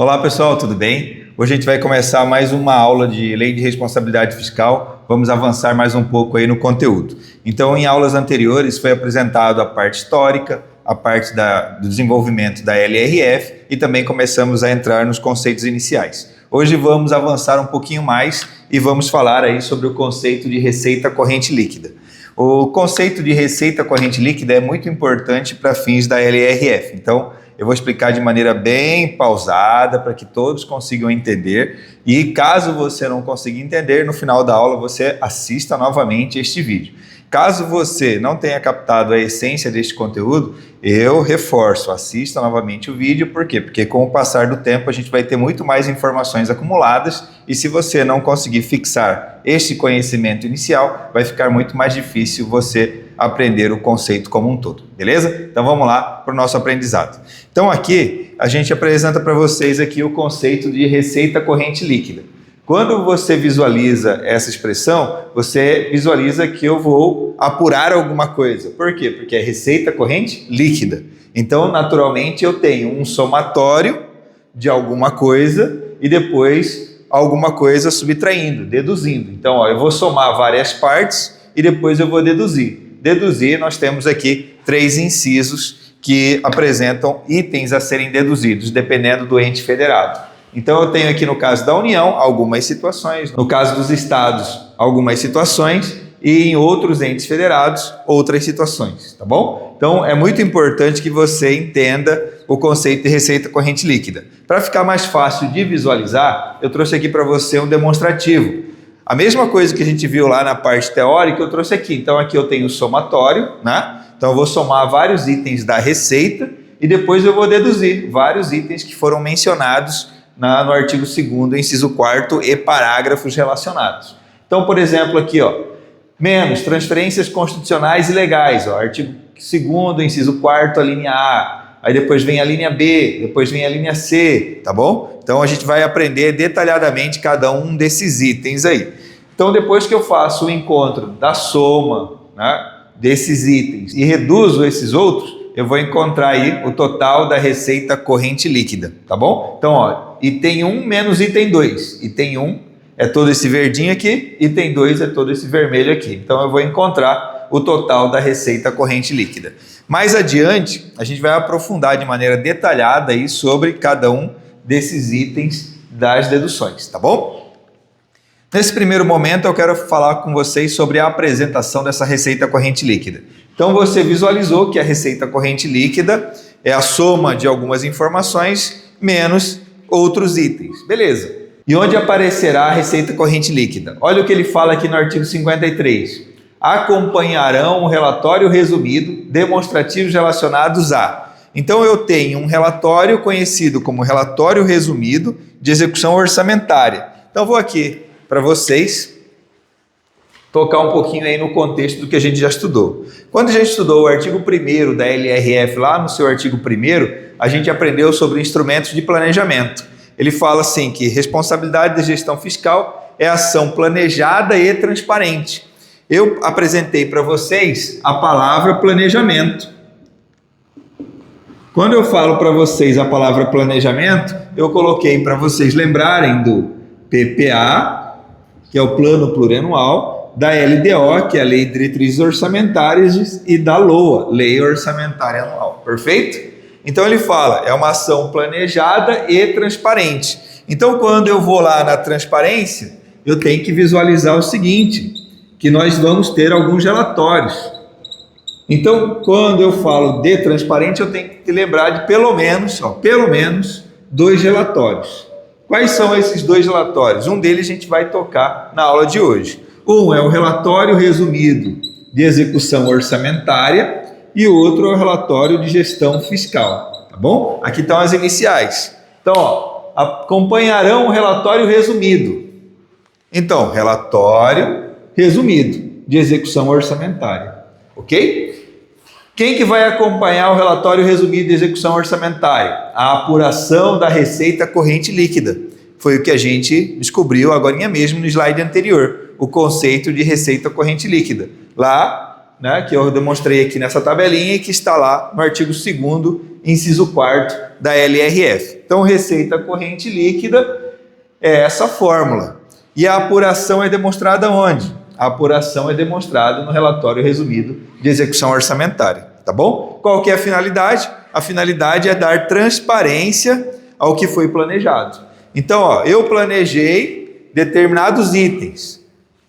Olá pessoal, tudo bem? Hoje a gente vai começar mais uma aula de Lei de Responsabilidade Fiscal. Vamos avançar mais um pouco aí no conteúdo. Então, em aulas anteriores foi apresentado a parte histórica, a parte do desenvolvimento da LRF e também começamos a entrar nos conceitos iniciais. Hoje vamos avançar um pouquinho mais e vamos falar aí sobre o conceito de receita corrente líquida. O conceito de receita corrente líquida é muito importante para fins da LRF. Então, eu vou explicar de maneira bem pausada para que todos consigam entender e caso você não consiga entender, no final da aula você assista novamente este vídeo. Caso você não tenha captado a essência deste conteúdo, eu reforço, assista novamente o vídeo, por quê? Porque com o passar do tempo a gente vai ter muito mais informações acumuladas e se você não conseguir fixar este conhecimento inicial, vai ficar muito mais difícil você aprender o conceito como um todo, beleza? Então vamos lá para o nosso aprendizado. Então aqui a gente apresenta para vocês aqui o conceito de receita corrente líquida. Quando você visualiza essa expressão, você visualiza que eu vou apurar alguma coisa. Por quê? Porque é receita corrente líquida. Então, naturalmente, eu tenho um somatório de alguma coisa e depois alguma coisa subtraindo, deduzindo. Então, ó, eu vou somar várias partes e depois eu vou deduzir. Deduzir, nós temos aqui 3 incisos que apresentam itens a serem deduzidos, dependendo do ente federado. Então eu tenho aqui no caso da União algumas situações, no caso dos estados algumas situações e em outros entes federados outras situações, tá bom? Então é muito importante que você entenda o conceito de receita corrente líquida. Para ficar mais fácil de visualizar, eu trouxe aqui para você um demonstrativo. A mesma coisa que a gente viu lá na parte teórica eu trouxe aqui. Então aqui eu tenho o somatório, né? Então eu vou somar vários itens da receita e depois eu vou deduzir vários itens que foram mencionados no artigo 2º, inciso 4º e parágrafos relacionados. Então, por exemplo, aqui, ó, menos transferências constitucionais e legais, ó, artigo 2º, inciso 4º, a linha A, aí depois vem a linha B, depois vem a linha C, tá bom? Então, a gente vai aprender detalhadamente cada um desses itens aí. Então, depois que eu faço o encontro da soma, né, desses itens e reduzo esses outros, eu vou encontrar aí o total da receita corrente líquida, tá bom? Então, ó, item 1 menos item 2. Item 1 é todo esse verdinho aqui, item 2 é todo esse vermelho aqui. Então, eu vou encontrar o total da receita corrente líquida. Mais adiante, a gente vai aprofundar de maneira detalhada aí sobre cada um desses itens das deduções, tá bom? Nesse primeiro momento, eu quero falar com vocês sobre a apresentação dessa receita corrente líquida. Então, você visualizou que a receita corrente líquida é a soma de algumas informações menos outros itens. Beleza. E onde aparecerá a receita corrente líquida? Olha o que ele fala aqui no artigo 53. Acompanharão um relatório resumido, demonstrativos relacionados a... Então, eu tenho um relatório conhecido como relatório resumido de execução orçamentária. Então, vou aqui para vocês tocar um pouquinho aí no contexto do que a gente já estudou. Quando a gente estudou o artigo 1º da LRF, lá no seu artigo 1º, a gente aprendeu sobre instrumentos de planejamento. Ele fala assim que responsabilidade da gestão fiscal é ação planejada e transparente. Eu apresentei para vocês a palavra planejamento. Quando eu falo para vocês a palavra planejamento, eu coloquei para vocês lembrarem do PPA, que é o Plano Plurianual, da LDO, que é a Lei de Diretrizes Orçamentárias, e da LOA, Lei Orçamentária Anual. Perfeito? Então ele fala, é uma ação planejada e transparente. Então quando eu vou lá na transparência, eu tenho que visualizar o seguinte, que nós vamos ter alguns relatórios. Então quando eu falo de transparente, eu tenho que lembrar de pelo menos 2 relatórios. Quais são esses 2 relatórios? Um deles a gente vai tocar na aula de hoje. Um é o relatório resumido de execução orçamentária e o outro é o relatório de gestão fiscal, tá bom? Aqui estão as iniciais. Então, ó, acompanharão o relatório resumido. Então, relatório resumido de execução orçamentária, ok? Quem que vai acompanhar o relatório resumido de execução orçamentária? A apuração da receita corrente líquida. Foi o que a gente descobriu agora mesmo no slide anterior. O conceito de receita corrente líquida. Lá né, que eu demonstrei aqui nessa tabelinha e que está lá no artigo 2º, inciso 4º da LRF. Então, receita corrente líquida é essa fórmula. E a apuração é demonstrada onde? A apuração é demonstrada no relatório resumido de execução orçamentária, tá bom? Qual que é a finalidade? A finalidade é dar transparência ao que foi planejado. Então, ó, eu planejei determinados itens.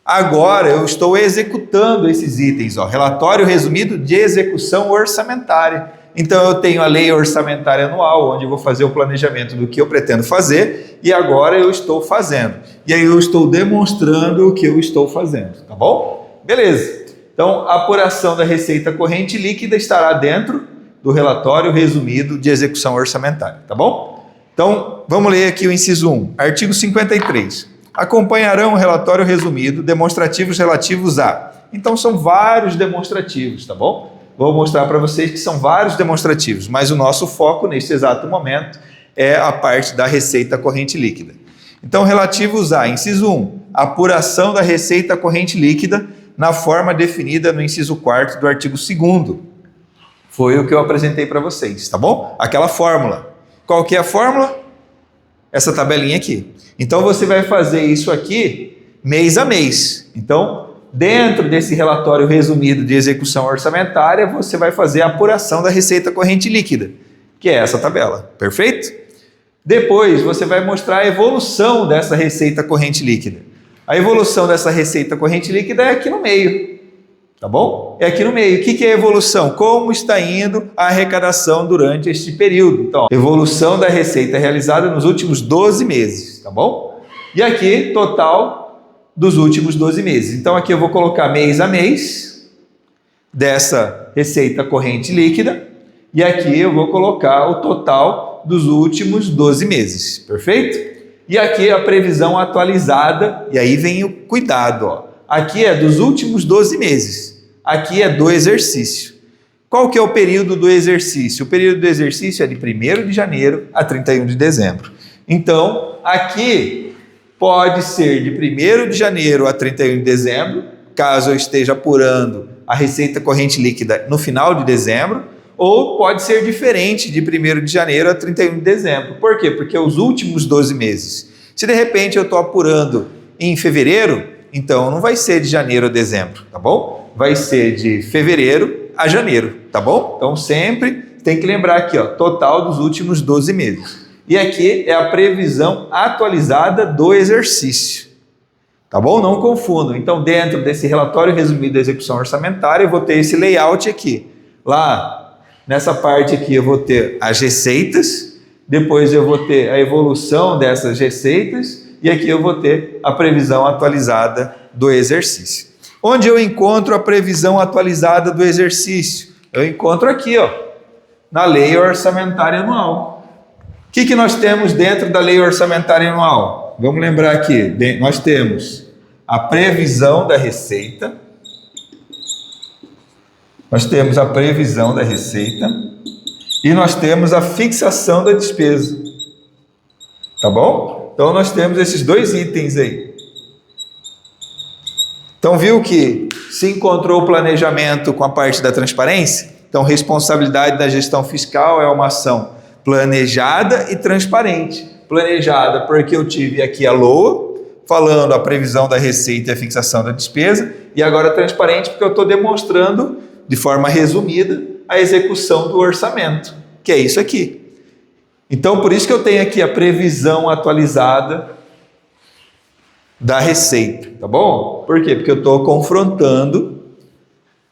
Agora eu estou executando esses itens, ó, relatório resumido de execução orçamentária. Então eu tenho a lei orçamentária anual, onde eu vou fazer o planejamento do que eu pretendo fazer, e agora eu estou fazendo. E aí eu estou demonstrando o que eu estou fazendo, tá bom? Beleza. Então a apuração da receita corrente líquida estará dentro do relatório resumido de execução orçamentária, tá bom? Então vamos ler aqui o inciso 1, artigo 53. Acompanharão o relatório resumido demonstrativos relativos a... Então são vários demonstrativos, tá bom? Vou mostrar para vocês que são vários demonstrativos, mas o nosso foco neste exato momento é a parte da receita corrente líquida. Então, relativos a, inciso 1, apuração da receita corrente líquida na forma definida no inciso 4º do artigo 2º. Foi o que eu apresentei para vocês, tá bom? Aquela fórmula. Qual que é a fórmula? Essa tabelinha aqui. Então, você vai fazer isso aqui mês a mês. Então, dentro desse relatório resumido de execução orçamentária, você vai fazer a apuração da receita corrente líquida, que é essa tabela, perfeito? Depois, você vai mostrar a evolução dessa receita corrente líquida. A evolução dessa receita corrente líquida é aqui no meio, tá bom? É aqui no meio. O que é a evolução? Como está indo a arrecadação durante este período? Então, evolução da receita realizada nos últimos 12 meses, tá bom? E aqui, total dos últimos 12 meses. Então aqui eu vou colocar mês a mês dessa receita corrente líquida e aqui eu vou colocar o total dos últimos 12 meses, perfeito? E aqui a previsão atualizada, e aí vem o cuidado, ó. Aqui é dos últimos 12 meses, aqui é do exercício. Qual que é o período do exercício? O período do exercício é de 1º de janeiro a 31 de dezembro. Então, aqui pode ser de 1º de janeiro a 31 de dezembro, caso eu esteja apurando a receita corrente líquida no final de dezembro, ou pode ser diferente de 1º de janeiro a 31 de dezembro. Por quê? Porque os últimos 12 meses. Se de repente eu estou apurando em fevereiro, então não vai ser de janeiro a dezembro, tá bom? Vai ser de fevereiro a janeiro, tá bom? Então sempre tem que lembrar aqui, ó, total dos últimos 12 meses. E aqui é a previsão atualizada do exercício. Tá bom? Não confundam. Então, dentro desse relatório resumido da execução orçamentária, eu vou ter esse layout aqui. Lá, nessa parte aqui, eu vou ter as receitas, depois eu vou ter a evolução dessas receitas, e aqui eu vou ter a previsão atualizada do exercício. Onde eu encontro a previsão atualizada do exercício? Eu encontro aqui, ó, na Lei Orçamentária Anual. O que nós temos dentro da Lei Orçamentária Anual? Vamos lembrar aqui, nós temos a previsão da receita, nós temos a previsão da receita e nós temos a fixação da despesa, tá bom? Então nós temos esses dois itens aí. Então viu que se encontrou o planejamento com a parte da transparência? Então responsabilidade da gestão fiscal é uma ação planejada e transparente. Planejada porque eu tive aqui a LOA, falando a previsão da receita e a fixação da despesa, e agora transparente porque eu estou demonstrando, de forma resumida, a execução do orçamento, que é isso aqui. Então, por isso que eu tenho aqui a previsão atualizada da receita, tá bom? Por quê? Porque eu estou confrontando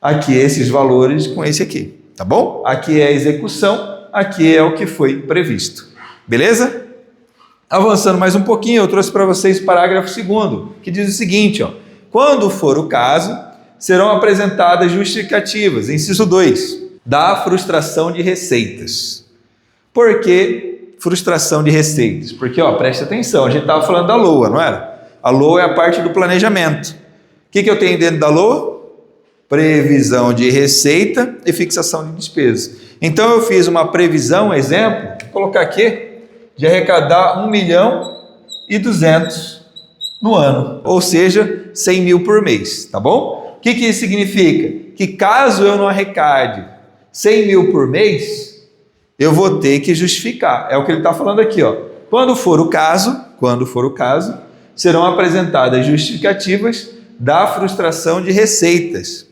aqui esses valores com esse aqui, tá bom? Aqui é a execução, aqui é o que foi previsto. Beleza? Avançando mais um pouquinho, eu trouxe para vocês o parágrafo 2º, que diz o seguinte, ó: quando for o caso, serão apresentadas justificativas, inciso 2, da frustração de receitas. Por que frustração de receitas? Porque, ó, preste atenção, a gente estava falando da LOA, não era? A LOA é a parte do planejamento. O que eu tenho dentro da LOA? Previsão de receita e fixação de despesas. Então eu fiz uma previsão, exemplo, vou colocar aqui, de arrecadar 1.200.000 no ano, ou seja, 100 mil por mês, tá bom? O que isso significa? que caso eu não arrecade 100 mil por mês, eu vou ter que justificar. É o que ele está falando aqui, ó. Quando for o caso, serão apresentadas justificativas da frustração de receitas.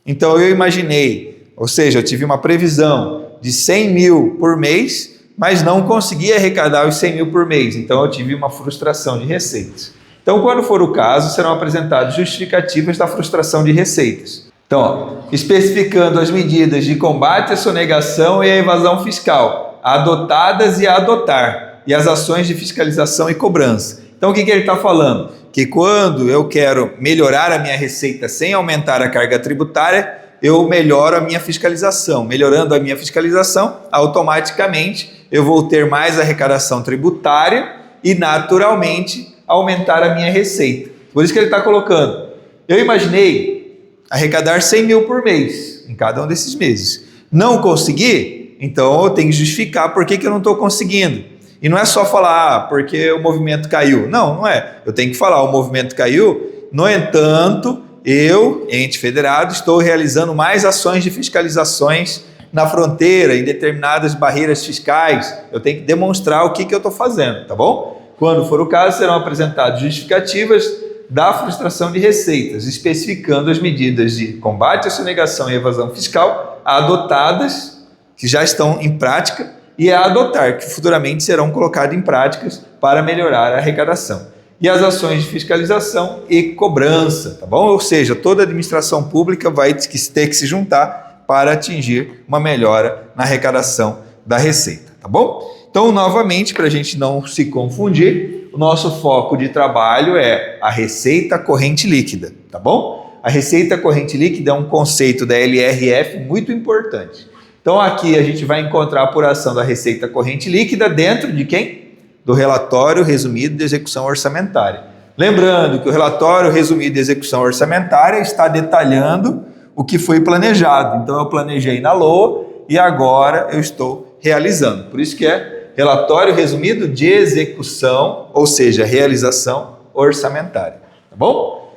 Então eu imaginei, ou seja, eu tive uma previsão de 100 mil por mês, mas não consegui arrecadar os 100 mil por mês. Então eu tive uma frustração de receitas. Então, quando for o caso, serão apresentadas justificativas da frustração de receitas. Então, ó, especificando as medidas de combate à sonegação e à evasão fiscal, adotadas e a adotar, e as ações de fiscalização e cobrança. Então, o que ele está falando? Que quando eu quero melhorar a minha receita sem aumentar a carga tributária, eu melhoro a minha fiscalização. Melhorando a minha fiscalização, automaticamente eu vou ter mais arrecadação tributária e, naturalmente, aumentar a minha receita. Por isso que ele está colocando. Eu imaginei arrecadar 100 mil por mês, em cada um desses meses. Não consegui? Então eu tenho que justificar por que eu não estou conseguindo. E não é só falar, porque o movimento caiu. Não, não é. Eu tenho que falar, o movimento caiu, no entanto, eu, ente federado, estou realizando mais ações de fiscalizações na fronteira, em determinadas barreiras fiscais. Eu tenho que demonstrar o que eu estou fazendo, tá bom? Quando for o caso, serão apresentadas justificativas da frustração de receitas, especificando as medidas de combate à sonegação e evasão fiscal adotadas, que já estão em prática, e a adotar, que futuramente serão colocadas em práticas para melhorar a arrecadação. E as ações de fiscalização e cobrança, tá bom? Ou seja, toda a administração pública vai ter que se juntar para atingir uma melhora na arrecadação da receita, tá bom? Então, novamente, para a gente não se confundir, o nosso foco de trabalho é a receita corrente líquida, tá bom? A receita corrente líquida é um conceito da LRF muito importante. Então, aqui a gente vai encontrar a apuração da receita corrente líquida dentro de quem? Do relatório resumido de execução orçamentária. Lembrando que o relatório resumido de execução orçamentária está detalhando o que foi planejado. Então, eu planejei na LOA e agora eu estou realizando. Por isso que é relatório resumido de execução, ou seja, realização orçamentária, tá bom?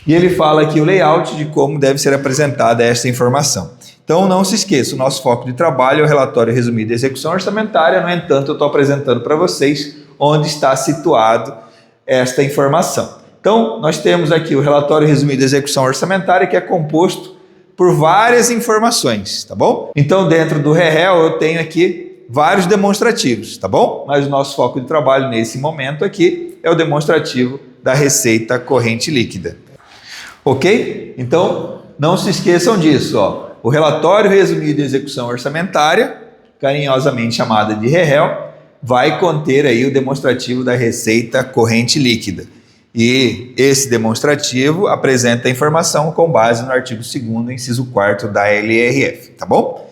E ele fala aqui o layout de como deve ser apresentada esta informação. Então não se esqueça, o nosso foco de trabalho é o relatório resumido de execução orçamentária, no entanto eu estou apresentando para vocês onde está situado esta informação. Então nós temos aqui o relatório resumido de execução orçamentária, que é composto por várias informações, tá bom? Então dentro do REREL eu tenho aqui vários demonstrativos, tá bom? Mas o nosso foco de trabalho nesse momento aqui é o demonstrativo da receita corrente líquida. Ok? Então, não se esqueçam disso, ó. O relatório resumido de execução orçamentária, carinhosamente chamada de REREL, vai conter aí o demonstrativo da receita corrente líquida. E esse demonstrativo apresenta a informação com base no artigo 2º, inciso 4º da LRF, tá bom?